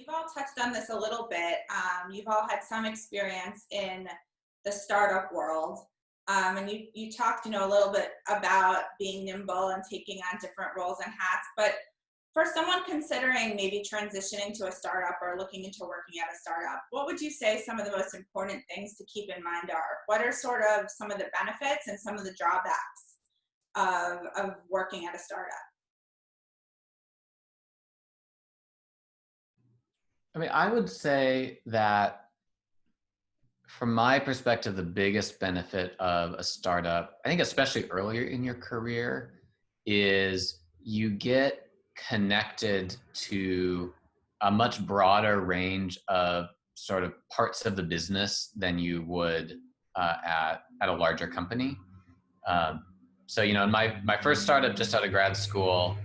you've all touched on this a little bit. You've all had some experience in the startup world. And you talked, a little bit about being nimble and taking on different roles and hats. But for someone considering maybe transitioning to a startup or looking into working at a startup, what would you say some of the most important things to keep in mind are? What are sort of some of the benefits and some of the drawbacks of working at a startup? I mean, I would say that from my perspective, the biggest benefit of a startup, I think especially earlier in your career, is you get connected to a much broader range of sort of parts of the business than you would at a larger company. So, in my first startup just out of grad school,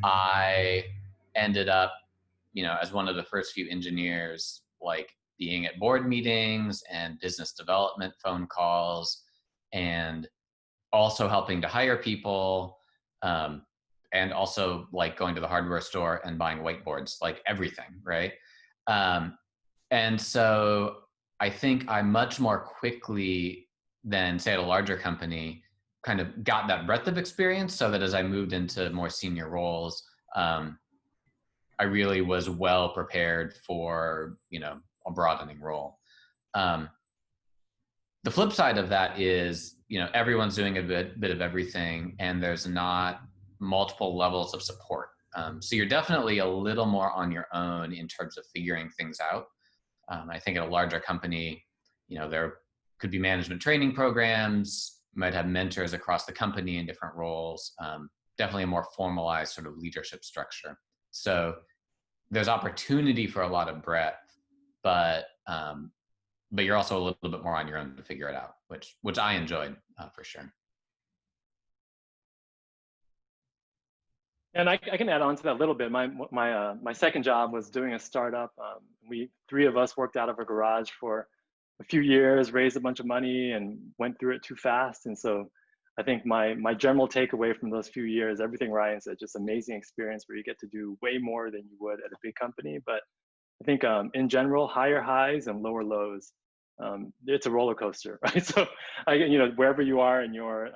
I ended up, as one of the first few engineers, like being at board meetings and business development phone calls, and also helping to hire people, and also like going to the hardware store and buying whiteboards, like everything, right? And so I think I much more quickly than, say, at a larger company, kind of got that breadth of experience, so that as I moved into more senior roles, I really was well prepared for, a broadening role. The flip side of that is, everyone's doing a bit of everything, and there's not multiple levels of support. So you're definitely a little more on your own in terms of figuring things out. I think at a larger company, there could be management training programs, you might have mentors across the company in different roles, definitely a more formalized sort of leadership structure. So there's opportunity for a lot of breadth, but you're also a little bit more on your own to figure it out, which I enjoyed for sure. And I can add on to that a little bit. My second job was doing a startup. Three of us worked out of a garage for a few years, raised a bunch of money, and went through it too fast. And so I think my general takeaway from those few years, everything Ryan said, just amazing experience where you get to do way more than you would at a big company. But I think in general, higher highs and lower lows. It's a roller coaster, right? So wherever you are in your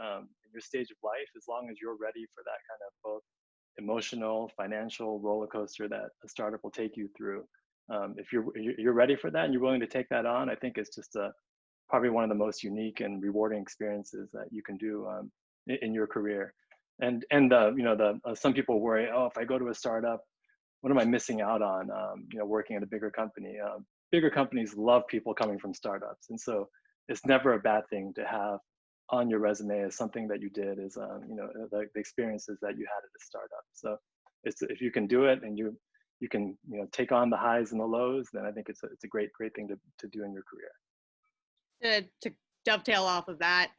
stage of life, as long as you're ready for that kind of both emotional, financial roller coaster that a startup will take you through. If you're ready for that and you're willing to take that on, I think it's just probably one of the most unique and rewarding experiences that you can do in your career. And some people worry, oh, if I go to a startup, what am I missing out on? Working at a bigger company. Bigger companies love people coming from startups, and so it's never a bad thing to have on your resume as something that you did is the experiences that you had at a startup. So if you can do it and you can take on the highs and the lows, then I think it's a great thing to do in your career. To dovetail off of that,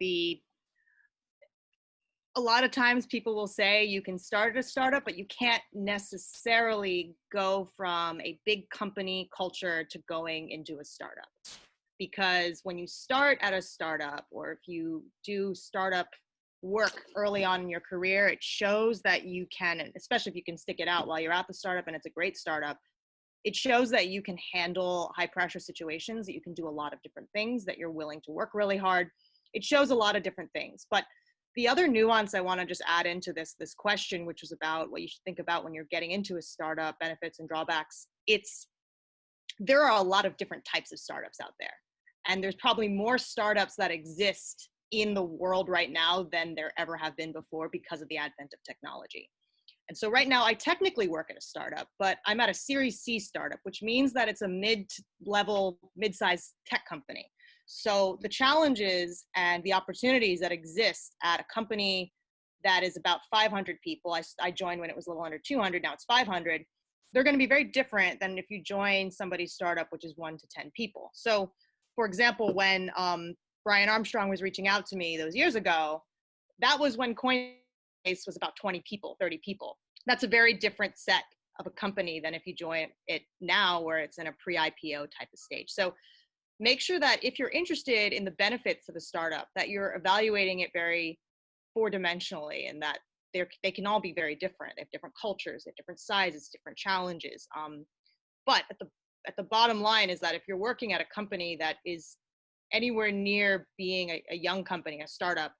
a lot of times people will say you can start a startup, but you can't necessarily go from a big company culture to going into a startup. Because when you start at a startup, or if you do startup work early on in your career, it shows that you can, especially if you can stick it out while you're at the startup and it's a great startup, it shows that you can handle high pressure situations, that you can do a lot of different things, that you're willing to work really hard. It shows a lot of different things. But the other nuance I want to just add into this question, which was about what you should think about when you're getting into a startup, benefits and drawbacks, there are a lot of different types of startups out there. And there's probably more startups that exist in the world right now than there ever have been before because of the advent of technology. And so right now I technically work at a startup, but I'm at a Series C startup, which means that it's a mid-level, mid-sized tech company. So the challenges and the opportunities that exist at a company that is about 500 people, I joined when it was a little under 200, now it's 500, they're going to be very different than if you join somebody's startup, which is 1 to 10 people. So for example, when Brian Armstrong was reaching out to me those years ago, that was when Coinbase was about 20 people, 30 people. That's a very different set of a company than if you join it now, where it's in a pre-IPO type of stage. So make sure that if you're interested in the benefits of a startup, that you're evaluating it very four-dimensionally, and that they can all be very different. They have different cultures, they have different sizes, different challenges. But at the bottom line is that if you're working at a company that is anywhere near being a young company, a startup,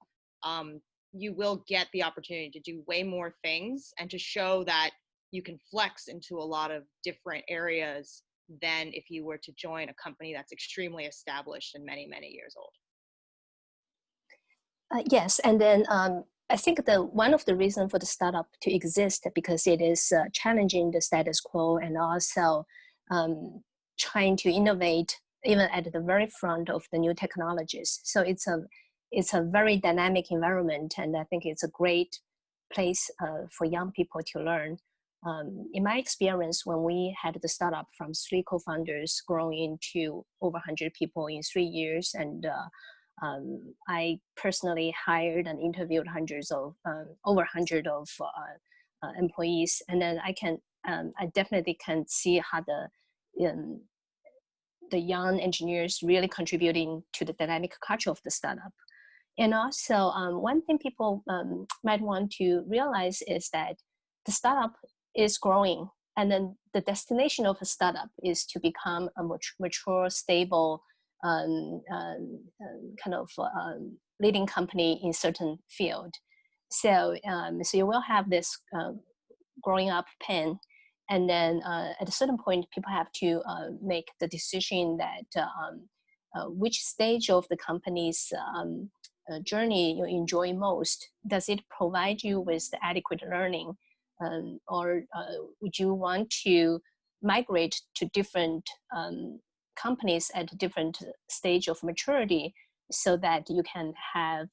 you will get the opportunity to do way more things and to show that you can flex into a lot of different areas than if you were to join a company that's extremely established and many, many years old. Yes, and then I think one of the reasons for the startup to exist because it is challenging the status quo and also trying to innovate even at the very front of the new technologies. So it's a very dynamic environment, and I think it's a great place for young people to learn. In my experience, when we had the startup from 3 co-founders growing into over 100 people in 3 years, and I personally hired and interviewed over 100 of employees, and then I definitely can see how the young engineers really contributing to the dynamic culture of the startup. And also, one thing people might want to realize is that the startup is growing, and then the destination of a startup is to become a mature, stable, kind of leading company in certain field. So you will have this growing up pain, and then at a certain point, people have to make the decision that which stage of the company's journey you enjoy most. Does it provide you with the adequate learning, or would you want to migrate to different companies at a different stage of maturity so that you can have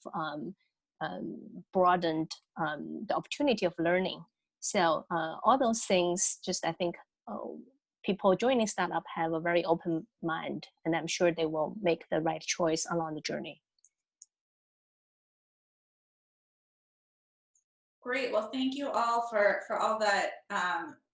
broadened the opportunity of learning? So all those things, just I think people joining startup have a very open mind, and I'm sure they will make the right choice along the journey. Great. Well, thank you all for all that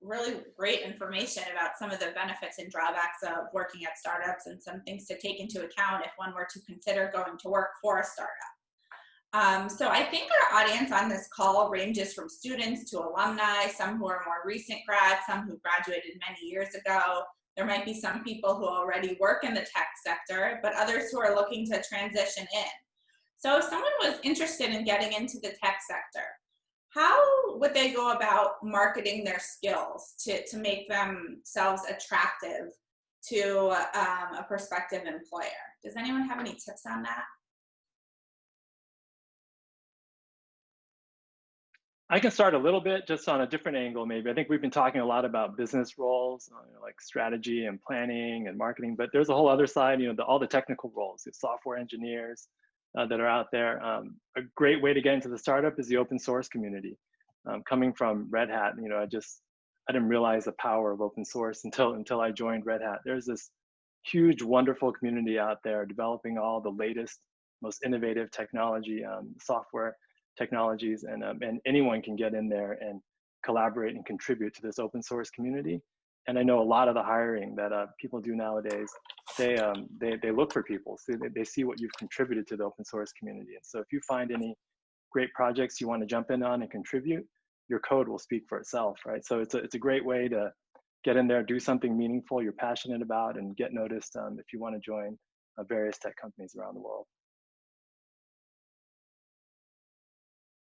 really great information about some of the benefits and drawbacks of working at startups and some things to take into account if one were to consider going to work for a startup. So I think our audience on this call ranges from students to alumni, some who are more recent grads, some who graduated many years ago. There might be some people who already work in the tech sector, but others who are looking to transition in. So if someone was interested in getting into the tech sector, how would they go about marketing their skills to make themselves attractive to a prospective employer? Does anyone have any tips on that? I can start a little bit just on a different angle, maybe. I think we've been talking a lot about business roles, like strategy and planning and marketing, but there's a whole other side, all the technical roles, the software engineers that are out there. A great way to get into the startup is the open source community. Coming from Red Hat, I didn't realize the power of open source until I joined Red Hat. There's this huge, wonderful community out there developing all the latest, most innovative technology, software technologies, and anyone can get in there and collaborate and contribute to this open source community. And I know a lot of the hiring that people do nowadays, they look for people, so they see what you've contributed to the open source community. And so if you find any great projects you want to jump in on and contribute, your code will speak for itself, right? So it's a great way to get in there, do something meaningful you're passionate about, and get noticed if you want to join various tech companies around the world.